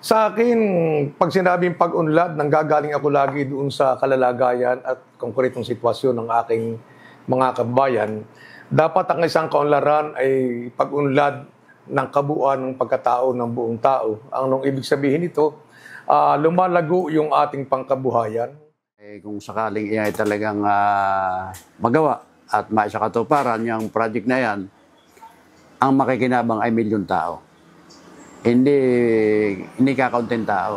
Sa akin, pag sinabing pag-unlad, nanggagaling ako lagi doon sa kalalagayan at konkretong sitwasyon ng aking mga kabayan. Dapat ang isang kaunlaran ay pag-unlad ng kabuuan ng pagkatao ng buong tao. Anong ibig sabihin nito? Lumalago yung ating pangkabuhayan. Kung sakaling ay talagang magawa at maisakatuparan yung project na yan, ang makikinabang ay milyon tao. Hindi kakaunting tao.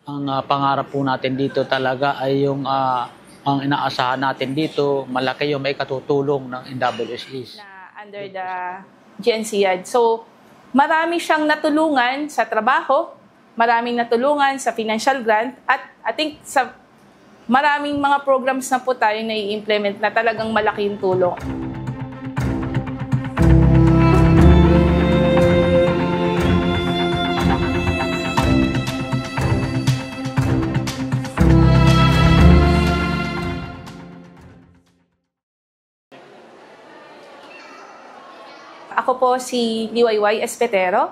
Ang pangarap po natin dito talaga ay yung ang inaasahan natin dito, malaki yung may katutulong ng NWSS. Under the GNCAD. So, marami siyang natulungan sa trabaho, maraming natulungan sa financial grant, at I think sa maraming mga programs na po tayo na i-implement na talagang malaki yung tulong. Ako po si Liwayway Espetero,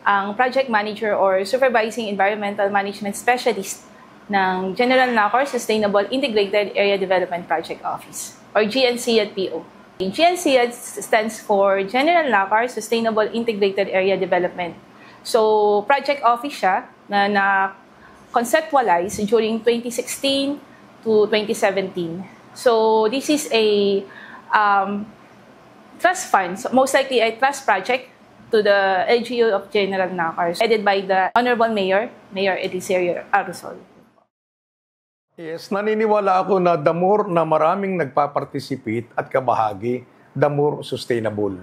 ang Project Manager or Supervising Environmental Management Specialist ng General NACOR Sustainable Integrated Area Development Project Office or GNCAD-PO. GNCAD stands for General NACOR Sustainable Integrated Area Development. So, project office siya na na-conceptualize during 2016 to 2017. So, this is a trust fund, so most likely a trust project to the LGU of General NACOR, headed by the Honorable Mayor Eliserio Arrozol. Yes, naniniwala ako na the more na maraming nagpa-participate at kabahagi, the more sustainable.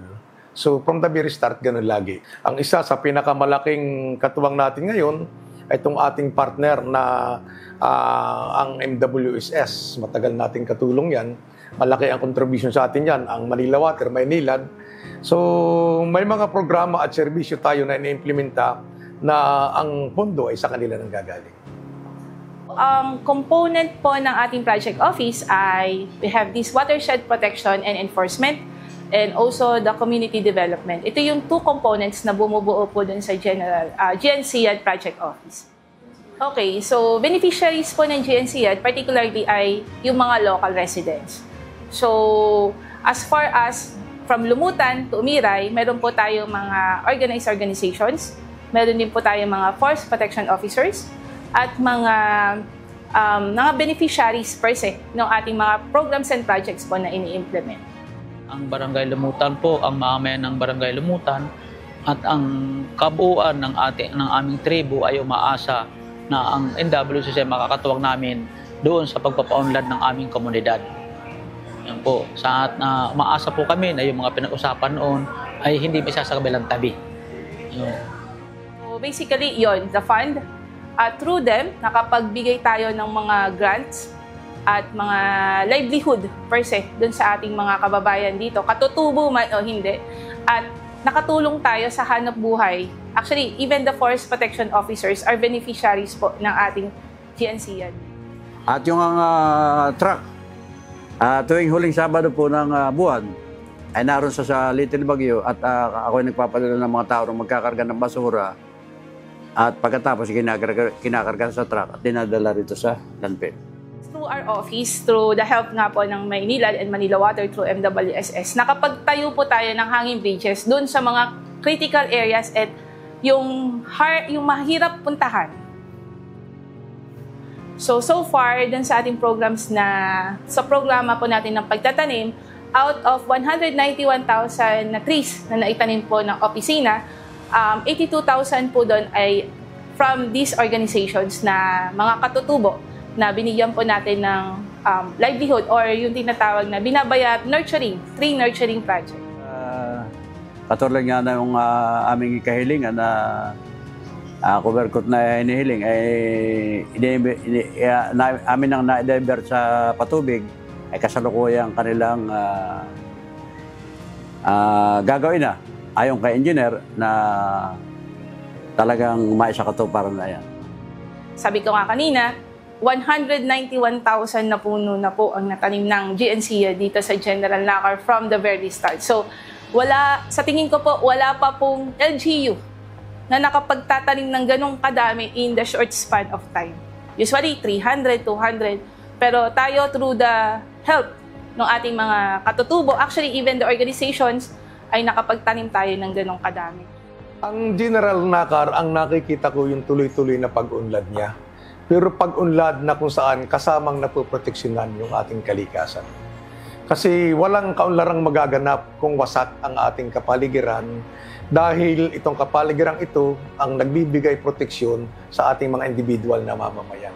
So from the very start, ganun lagi. Ang isa sa pinakamalaking katuwang natin ngayon ay itong ating partner na ang MWSS. Matagal nating katulong yan. Malaki ang contribution sa atin yan, ang Manila Water, Maynilad. So, may mga programa at serbisyo tayo na iniimplementa na ang pondo ay sa kanila nang gagaling. Ang component po ng ating project office ay we have this watershed protection and enforcement and also the community development. Ito yung two components na bumubuo po dun sa GNCAD project office. Okay, so beneficiaries po ng GNCAD particularly ay yung mga local residents. So, as far as from Lumutan to Umiray, meron po tayo mga organized organizations, meron din po tayo mga forest protection officers, at mga beneficiaries per se ng ating mga programs and projects po na ini-implement. Ang Barangay Lumutan po, ang mamayan ng Barangay Lumutan, at ang kabuuan ng aming tribu ay umaasa na ang NWSS ay makakatuwag namin doon sa pagpapaunlad ng aming komunidad. Yan po, sa na umaasa po kami na yung mga pinag-usapan noon ay hindi may sasakabilang tabi. Yun. So basically, yon the fund. Through them, nakapagbigay tayo ng mga grants at mga livelihood per se dun sa ating mga kababayan dito, katutubo man o hindi. At nakatulong tayo sa hanap buhay. Actually, even the forest protection officers are beneficiaries po ng ating GNCAD. At yung truck, tuwing huling Sabado po ng buwan, ay naroon sa Little Baguio at ako ay nagpapadala ng mga tao na magkakarga ng basura. At pagkatapos, kinakarga sa truck at dinadala rito sa landfill. Through our office, through the help nga po ng Maynilad and Manila Water through MWSS, nakapagtayo po tayo ng hanging bridges doon sa mga critical areas at yung mahirap puntahan. So far, dun sa ating programs sa programa po natin ng pagtatanim, out of 191,000 na trees na naitanim po ng opisina, 82,000 po doon ay from these organizations na mga katutubo na binigyan po natin ng livelihood or yung tinatawag na binabayat tree nurturing project. Katulad nga na yung aming kahilingan na covercoat na hinihiling ay amin ang na-divert sa patubig ay kasalukuyang kanilang gagawin na ayon kay engineer na talagang maisakatuparan na yan. Sabi ko nga kanina, 191,000 na puno na po ang natanim ng GNCAD dito sa General NACOR from the very start. So, sa tingin ko po, wala pa pong LGU na nakapagtatanim ng ganong kadami in the short span of time. Usually 300, 200, pero tayo through the help ng ating mga katutubo, actually even the organizations, ay nakapagtanim tayo ng ganong kadami. Ang General Nakar, ang nakikita ko yung tuloy-tuloy na pag-unlad niya. Pero pag-unlad na kung saan kasamang napoproteksyonan yung ating kalikasan. Kasi walang kaunlarang magaganap kung wasak ang ating kapaligiran dahil itong kapaligiran ito ang nagbibigay proteksyon sa ating mga individual na mamamayan.